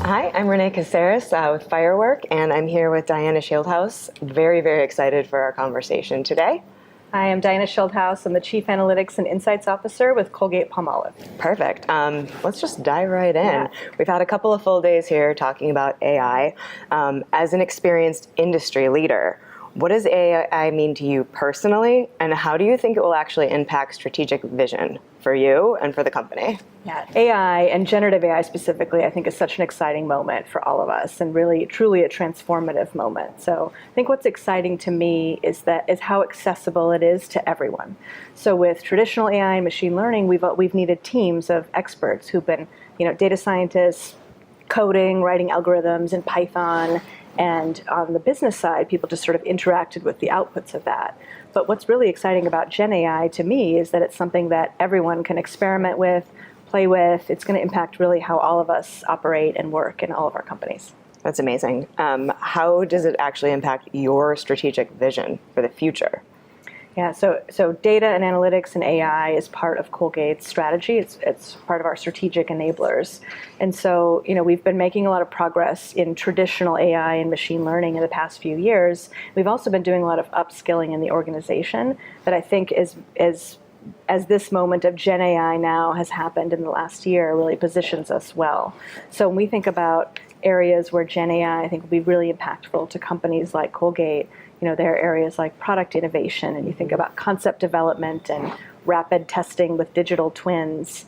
Hi, I'm Renee Caceres with Firework, and I'm here with Diana Schildhouse. Very, very excited for our conversation today. Hi, I'm Diana Schildhouse. I'm the Chief Analytics and Insights Officer with Colgate-Palmolive. Perfect. Let's just dive right in. Yeah. We've had a couple of full days here talking about AI. As an experienced industry leader, what does AI mean to you personally, and how do you think it will actually impact strategic vision for you and for the company? Yeah, AI and generative AI specifically, I think is such an exciting moment for all of us, and really, truly a transformative moment. So I think what's exciting to me is how accessible it is to everyone. So with traditional AI and machine learning, we've needed teams of experts who've been, data scientists, coding, writing algorithms in Python. And on the business side, people just sort of interacted with the outputs of that. But what's really exciting about Gen AI to me is that it's something that everyone can experiment with, play with. It's going to impact really how all of us operate and work in all of our companies. That's amazing. How does it actually impact your strategic vision for the future? Yeah, so data and analytics and AI is part of Colgate's strategy. It's part of our strategic enablers. And so, we've been making a lot of progress in traditional AI and machine learning in the past few years. We've also been doing a lot of upskilling in the organization that I think as this moment of Gen AI now has happened in the last year really positions us well. So when we think about areas where Gen AI, I think, will be really impactful to companies like Colgate, there are areas like product innovation, and you think about concept development and rapid testing with digital twins,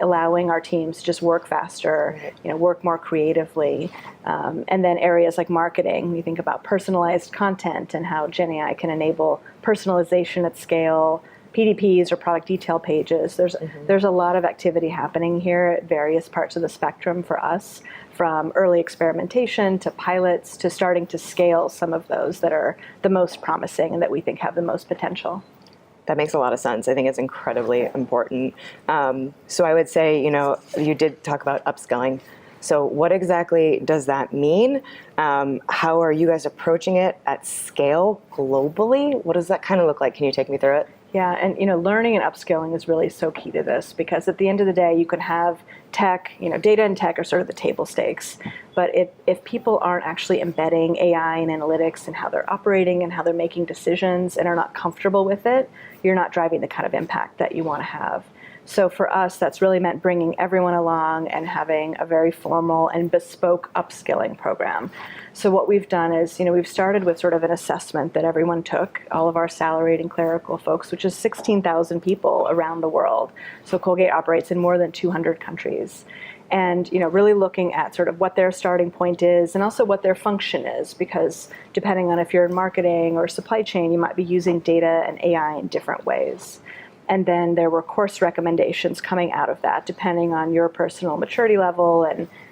allowing our teams to just work faster, work more creatively. And then areas like marketing, you think about personalized content and how Gen AI can enable personalization at scale, PDPs or product detail pages. There's a lot of activity happening here at various parts of the spectrum for us, from early experimentation to pilots to starting to scale some of those that are the most promising and that we think have the most potential. That makes a lot of sense. I think it's incredibly important. So I would say, you did talk about upskilling. So what exactly does that mean? How are you guys approaching it at scale globally? What does that kind of look like? Can you take me through it? Yeah, and learning and upskilling is really so key to this, because at the end of the day, you can have tech, data and tech are sort of the table stakes. But if people aren't actually embedding AI and analytics and how they're operating and how they're making decisions and are not comfortable with it, you're not driving the kind of impact that you want to have. So for us, that's really meant bringing everyone along and having a very formal and bespoke upskilling program. So what we've done is, we've started with sort of an assessment that everyone took, all of our salaried and clerical folks, which is 16,000 people around the world. So Colgate operates in more than 200 countries. And really looking at sort of what their starting point is and also what their function is, because depending on if you're in marketing or supply chain, you might be using data and AI in different ways. And then there were course recommendations coming out of that, depending on your personal maturity level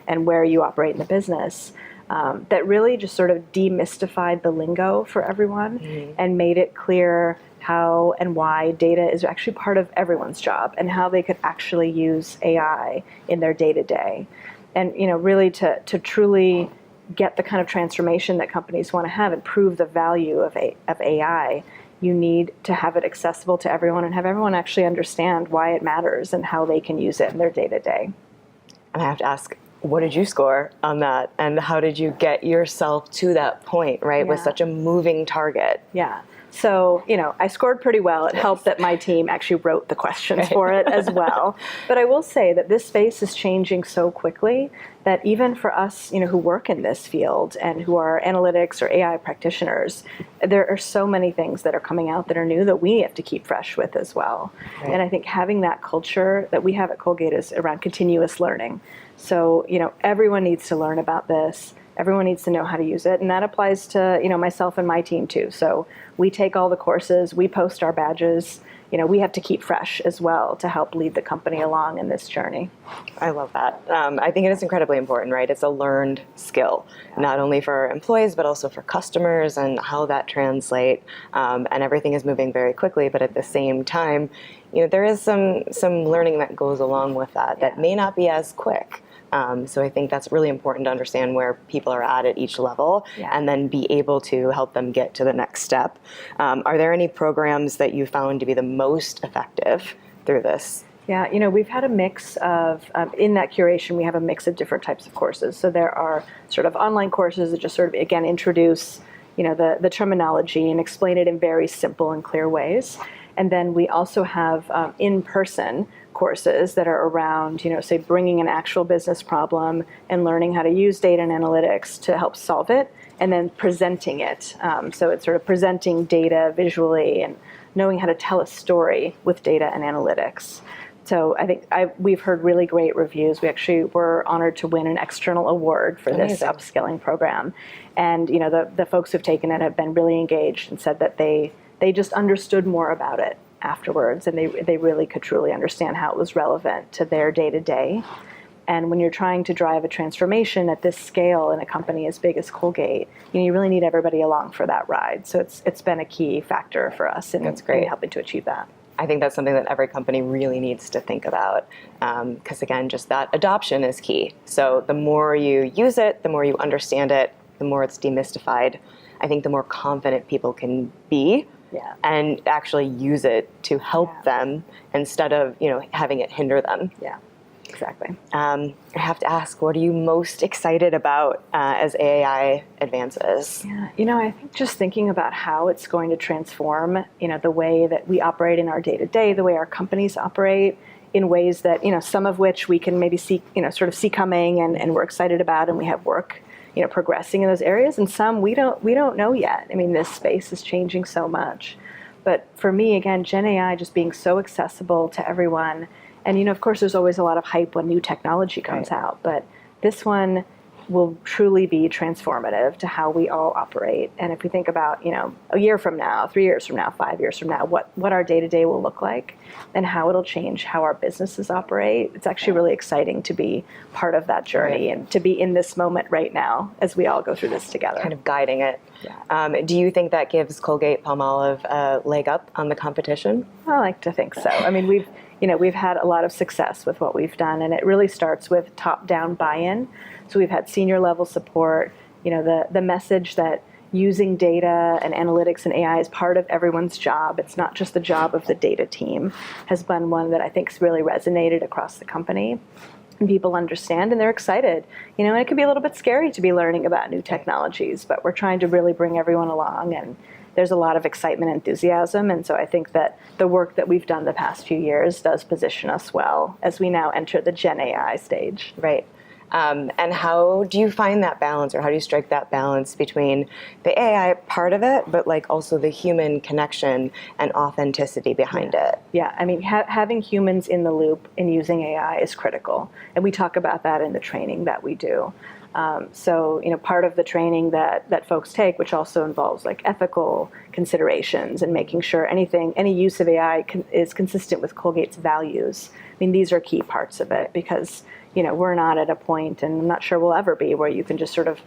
and where you operate in the business, that really just sort of demystified the lingo for everyone and made it clear how and why data is actually part of everyone's job and how they could actually use AI in their day-to-day. And really to truly get the kind of transformation that companies want to have and prove the value of AI, you need to have it accessible to everyone and have everyone actually understand why it matters and how they can use it in their day-to-day. And I have to ask, what did you score on that? And how did you get yourself to that point, right, with such a moving target? Yeah. So, I scored pretty well. It helped that my team actually wrote the questions for it as well. But I will say that this space is changing so quickly that even for us, who work in this field and who are analytics or AI practitioners, there are so many things that are coming out that are new that we have to keep fresh with as well. Right. And I think having that culture that we have at Colgate is around continuous learning. So, everyone needs to learn about this. Everyone needs to know how to use it, and that applies to myself and my team too. So we take all the courses, we post our badges. We have to keep fresh as well to help lead the company along in this journey. I love that. I think it is incredibly important, right? It's a learned skill, not only for our employees, but also for customers and how that translates. And everything is moving very quickly, but at the same time, there is some learning that goes along with that may not be as quick. So I think that's really important to understand where people are at each level and then be able to help them get to the next step. Are there any programs that you found to be the most effective through this? Yeah, we've had a mix of, in that curation, we have a mix of different types of courses. So there are sort of online courses that just sort of, again, introduce, the terminology and explain it in very simple and clear ways. And then we also have in-person courses that are around, say, bringing an actual business problem and learning how to use data and analytics to help solve it, and then presenting it. So it's sort of presenting data visually and knowing how to tell a story with data and analytics. So I think we've heard really great reviews. We actually were honored to win an external award for this upskilling program. And the folks who've taken it have been really engaged and said that they just understood more about it afterwards, and they really could truly understand how it was relevant to their day-to-day. And when you're trying to drive a transformation at this scale in a company as big as Colgate, you really need everybody along for that ride. So it's been a key factor for us in helping to achieve that. I think that's something that every company really needs to think about, because again, just that adoption is key. So the more you use it, the more you understand it, the more it's demystified. I think the more confident people can be and actually use it to help them instead of having it hinder them. Yeah, exactly. I have to ask, what are you most excited about as AI advances? Yeah, I think just thinking about how it's going to transform, the way that we operate in our day-to-day, the way our companies operate, in ways that, some of which we can maybe see, sort of see coming and we're excited about, and we have work, progressing in those areas, and some we don't know yet. I mean, this space is changing so much. But for me, again, Gen AI just being so accessible to everyone. And, of course, there's always a lot of hype when new technology comes out, but this one will truly be transformative to how we all operate. And if we think about, a year from now, 3 years from now, 5 years from now, what our day-to-day will look like and how it'll change how our businesses operate, it's actually really exciting to be part of that journey and to be in this moment right now as we all go through this together. Kind of guiding it. Yeah. Do you think that gives Colgate-Palmolive a leg up on the competition? I like to think so. I mean, we've had a lot of success with what we've done, and it really starts with top-down buy-in. So we've had senior level support, the message that using data and analytics and AI is part of everyone's job. It's not just the job of the data team, has been one that I think's really resonated across the company. And people understand and they're excited. And it can be a little bit scary to be learning about new technologies, but we're trying to really bring everyone along, and there's a lot of excitement and enthusiasm. And so I think that the work that we've done the past few years does position us well as we now enter the Gen AI stage. Right. And how do you find that balance, or how do you strike that balance between the AI part of it, but also the human connection and authenticity behind it? Yeah, I mean, having humans in the loop in using AI is critical. And we talk about that in the training that we do. So, part of the training that folks take, which also involves ethical considerations and making sure any use of AI is consistent with Colgate's values. I mean, these are key parts of it because, we're not at a point, and I'm not sure we'll ever be, where you can just sort of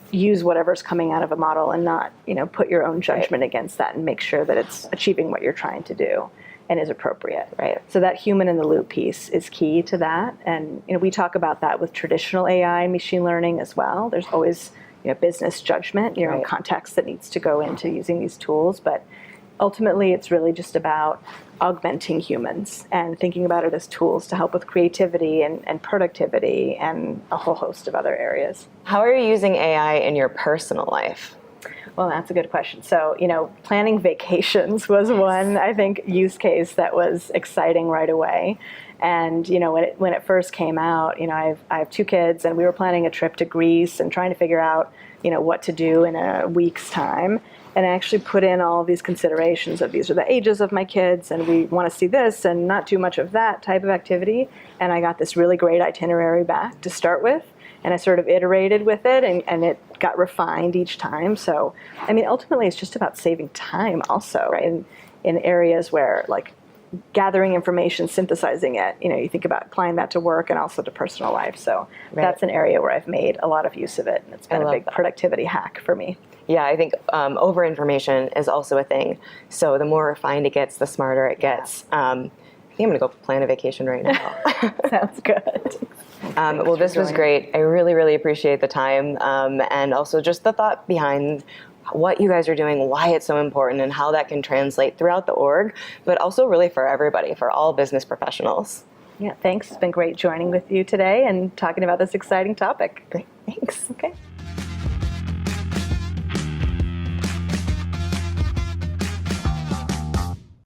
use whatever's coming out of a model and not, put your own judgment against that and make sure that it's achieving what you're trying to do and is appropriate. Right. So that human in the loop piece is key to that. And, we talk about that with traditional AI and machine learning as well. There's always, business judgment, your own context that needs to go into using these tools. But ultimately, it's really just about augmenting humans and thinking about it as tools to help with creativity and productivity and a whole host of other areas. How are you using AI in your personal life? Well, that's a good question. So, planning vacations was one, I think, use case that was exciting right away. And, when it first came out, I have 2 kids, and we were planning a trip to Greece and trying to figure out, what to do in a week's time. And I actually put in all of these considerations of these are the ages of my kids, and we want to see this and not too much of that type of activity. And I got this really great itinerary back to start with. And I sort of iterated with it, and it got refined each time. So, I mean, ultimately, it's just about saving time also in areas where, gathering information, synthesizing it, you think about applying that to work and also to personal life. So that's an area where I've made a lot of use of it, and it's been a big productivity hack for me. Yeah, I think over-information is also a thing. So the more refined it gets, the smarter it gets. I think I'm going to go plan a vacation right now. Sounds good. Well, this was great. I really, really appreciate the time and also just the thought behind what you guys are doing, why it's so important, and how that can translate throughout the org, but also really for everybody, for all business professionals. Yeah, thanks. It's been great joining with you today and talking about this exciting topic. Great, thanks. Okay.